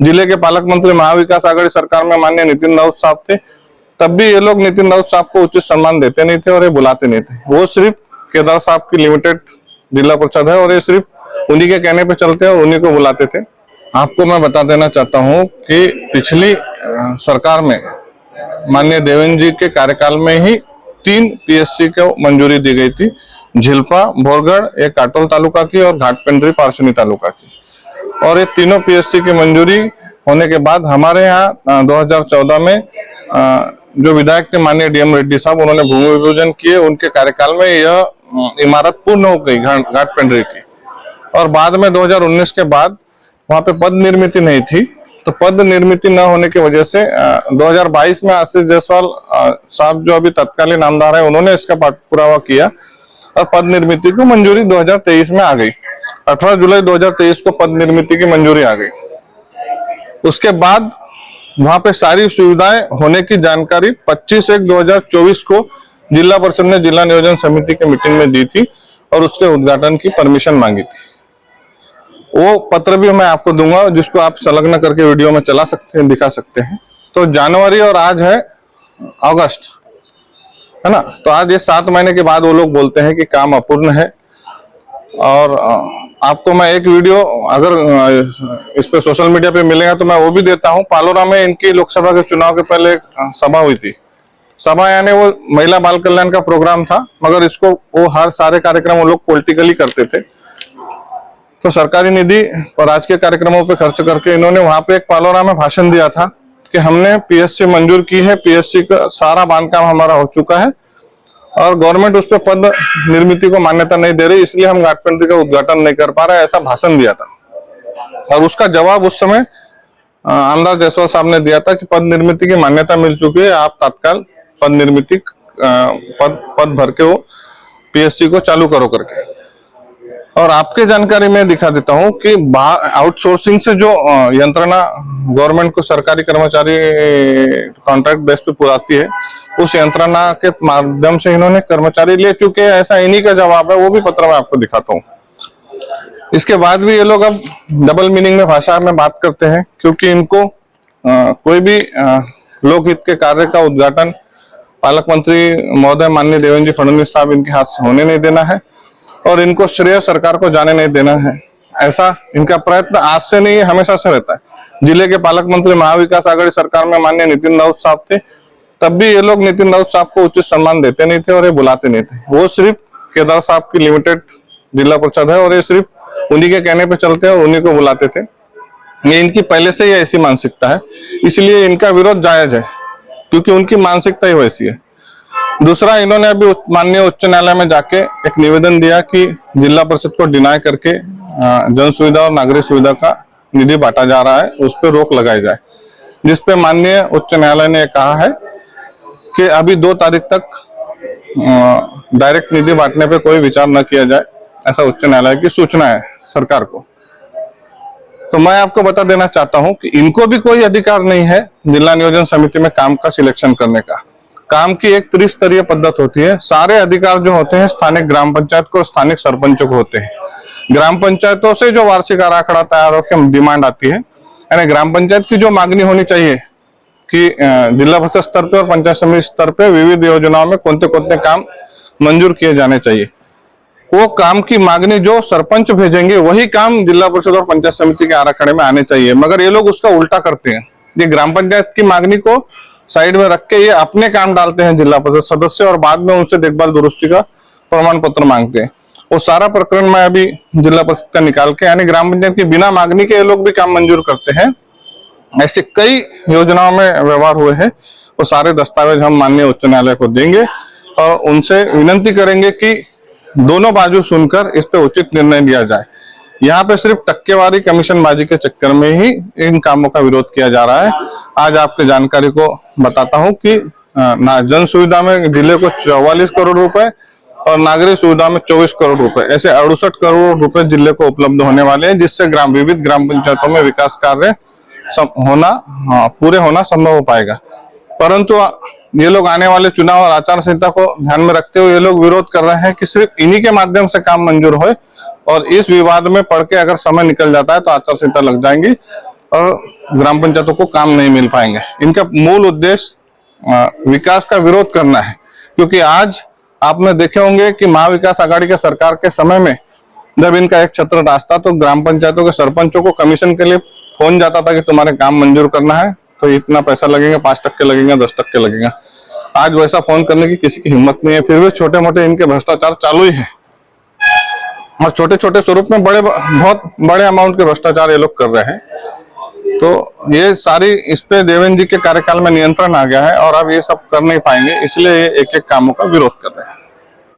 जिले के पालक मंत्री महाविकास आघाड़ी सरकार में माननीय नितिन राउत साहब थे, तब भी ये लोग नितिन राउत साहब को उचित सम्मान देते नहीं थे और ये बुलाते नहीं थे। वो सिर्फ केदार साहब की लिमिटेड जिला परिषद है और ये सिर्फ उन्हीं के कहने पे चलते हैं और उन्हीं को बुलाते थे। आपको मैं बता देना चाहता हूँ कि पिछली सरकार में माननीय देवेंद्र जी के कार्यकाल में ही 3 पीएससी को मंजूरी दी गई थी, झिल्पा, भोरगढ़, एक काटोल तालुका की और घाटपिंडरी पारसोनी तालुका की। और ये तीनों पीएससी की मंजूरी होने के बाद हमारे यहाँ 2014 में जो विधायक थे माननीय डीएम रेड्डी साहब, उन्होंने भूमि विभाजन किए। उनके कार्यकाल में यह इमारत पूर्ण हो गई घाटपिंडरी की। और बाद में 2019 के बाद वहां पे पद निर्मित नहीं थी, तो पद निर्मित न होने की वजह से 2022 में आशीष जायसवाल साहब जो अभी तत्कालीन नामदार है, उन्होंने इसका पुरावा किया और पद निर्मित को मंजूरी 2023 में आ गई। 18 जुलाई 2023 को पद निर्मित की मंजूरी आ गई। उसके बाद वहां पे सारी सुविधाएं होने की जानकारी 25/1/2024 को जिला परिषद ने जिला नियोजन समिति की मीटिंग में दी थी और उसके उद्घाटन की परमिशन मांगी थी। वो पत्र भी मैं आपको दूंगा, जिसको आप संलग्न करके वीडियो में चला सकते हैं, दिखा सकते हैं। तो जनवरी और आज है अगस्त, है ना। तो आज ये 7 महीने के बाद वो लोग बोलते हैं कि काम अपूर्ण है। और आपको मैं एक वीडियो अगर इस पे सोशल मीडिया पे मिलेगा तो मैं वो भी देता हूँ। पालोरा में इनकी लोकसभा के चुनाव के पहले एक सभा हुई थी। सभा यानी वो महिला बाल कल्याण का प्रोग्राम था, मगर इसको वो हर सारे कार्यक्रम वो लोग पॉलिटिकली करते थे। तो सरकारी निधि और राजकीय कार्यक्रमों पे खर्च करके इन्होंने वहां पे एक पालोरा में भाषण दिया था कि हमने पीएससी मंजूर की है, पीएससी का सारा बांधकाम हमारा हो चुका है और गवर्नमेंट उस पर पद निर्मित को मान्यता नहीं दे रही, इसलिए हम घाटपिंडरी का उद्घाटन नहीं कर पा रहे, ऐसा भाषण दिया था। और उसका जवाब उस समय आमदार जायसवाल साहब ने दिया था कि पद निर्मित की मान्यता मिल चुकी है, आप तत्काल पद निर्मित पद भर के वो पीएससी को चालू करो करके। और आपके जानकारी में दिखा देता हूं कि आउटसोर्सिंग से जो यंत्रणा गवर्नमेंट को सरकारी कर्मचारी कॉन्ट्रैक्ट बेस पे पुराती है, उस यंत्रणा के माध्यम से इन्होंने कर्मचारी ले चुके हैं, ऐसा इन्हीं का जवाब है। वो भी पत्र में आपको दिखाता हूँ। इसके बाद भी ये लोग अब डबल मीनिंग में भाषा में बात करते हैं, क्योंकि इनको कोई भी लोकहित के कार्य का उद्घाटन पालक मंत्री महोदय माननीय देवेंद्र जी फडणवीस साहब इनके हाथ से होने नहीं देना है और इनको श्रेय सरकार को जाने नहीं देना है। ऐसा इनका प्रयत्न आज से नहीं, हमेशा से रहता है। जिले के पालक मंत्री महाविकास आघाड़ी सरकार में माननीय नितिन राउत साहब थे, तब भी ये लोग नितिन राउत साहब को उचित सम्मान देते नहीं थे और ये बुलाते नहीं थे। वो सिर्फ केदार साहब की लिमिटेड जिला परिषद है और ये सिर्फ उन्हीं के कहने पे चलते हैं और उन्हीं को बुलाते थे। ये इनकी पहले से ही ऐसी मानसिकता है, इसलिए इनका विरोध जायज है, क्योंकि उनकी मानसिकता ही वैसी है। दूसरा, इन्होंने अभी माननीय उच्च न्यायालय में जाके एक निवेदन दिया कि जिला परिषद को डिनाय करके जन सुविधा और नागरिक सुविधा का निधि बांटा जा रहा है, उस पर रोक लगाई जाए। जिसपे माननीय उच्च न्यायालय ने कहा है कि अभी 2 तारीख तक डायरेक्ट निधि बांटने पे कोई विचार न किया जाए, ऐसा उच्च न्यायालय की सूचना है सरकार को। तो मैं आपको बता देना चाहता हूं कि इनको भी कोई अधिकार नहीं है जिला नियोजन समिति में काम का सिलेक्शन करने का। काम की एक त्रिस्तरीय पद्धति होती है। सारे अधिकार जो होते हैं स्थानिक ग्राम पंचायत को, स्थानिक सरपंचों को होते हैं। ग्राम पंचायतों से जो वार्षिक आराखड़ा तैयार होकर डिमांड आती है, यानी ग्राम पंचायत की जो मांगनी होनी चाहिए कि जिला परिषद स्तर पे और पंचायत समिति स्तर पे विविध योजनाओं में कौन-कौन काम मंजूर किए जाने चाहिए, वो काम की मांगनी जो सरपंच भेजेंगे वही काम जिला परिषद और पंचायत समिति के आराखड़े में आने चाहिए। मगर ये लोग उसका उल्टा करते हैं। ये ग्राम पंचायत की मांगनी को साइड में रख के ये अपने काम डालते हैं जिला परिषद सदस्य और बाद में उनसे देखभाल दुरुस्ती का प्रमाण पत्र मांगते हैं। वो सारा प्रकरण मैं अभी जिला परिषद का निकाल के, यानी ग्राम पंचायत की बिना मांगनी के ये लोग भी काम मंजूर करते हैं। ऐसे कई योजनाओं में व्यवहार हुए हैं। वो सारे दस्तावेज हम माननीय उच्च न्यायालय को देंगे और उनसे विनती करेंगे कि दोनों बाजू सुनकर इस पे उचित निर्णय लिया जाए। यहाँ पे सिर्फ टक्केवारी कमीशनबाजी के चक्कर में ही इन कामों का विरोध किया जा रहा है। आज आपके जानकारी को बताता हूँ कि जन सुविधा में जिले को 44 करोड़ रुपए और नागरिक सुविधा में 24 करोड़ रुपए, ऐसे 68 करोड़ रुपए जिले को उपलब्ध होने वाले हैं, जिससे विविध ग्राम पंचायतों में विकास कार्य पूरे होना संभव हो पाएगा। परंतु ये लोग आने वाले चुनाव और आचार संहिता को ध्यान में रखते हुए ये लोग विरोध कर रहे हैं कि सिर्फ इन्हीं के माध्यम से काम मंजूर हो, और इस विवाद में पड़ के अगर समय निकल जाता है तो आचार संहिता लग जाएंगी। और ग्राम पंचायतों को काम नहीं मिल पाएंगे। इनका मूल उद्देश्य विकास का विरोध करना है, क्योंकि आज आपने देखे होंगे कि महाविकास आघाड़ी के सरकार के समय में जब इनका एक छत्र राज था तो ग्राम पंचायतों के सरपंचों को कमीशन के लिए फोन जाता था कि तुम्हारे काम मंजूर करना है तो इतना पैसा लगेगा, 5% लगेगा, 10% लगेगा। आज वैसा फोन करने की किसी की हिम्मत नहीं है। फिर भी छोटे मोटे इनके भ्रष्टाचार चालू ही है और छोटे छोटे स्वरूप में बहुत बड़े अमाउंट के भ्रष्टाचार ये लोग कर रहे हैं। तो ये सारी इस पे देवेंद्र जी के कार्यकाल में नियंत्रण आ गया है और अब ये सब कर नहीं पाएंगे, इसलिए ये एक एक कामों का विरोध कर रहे हैं।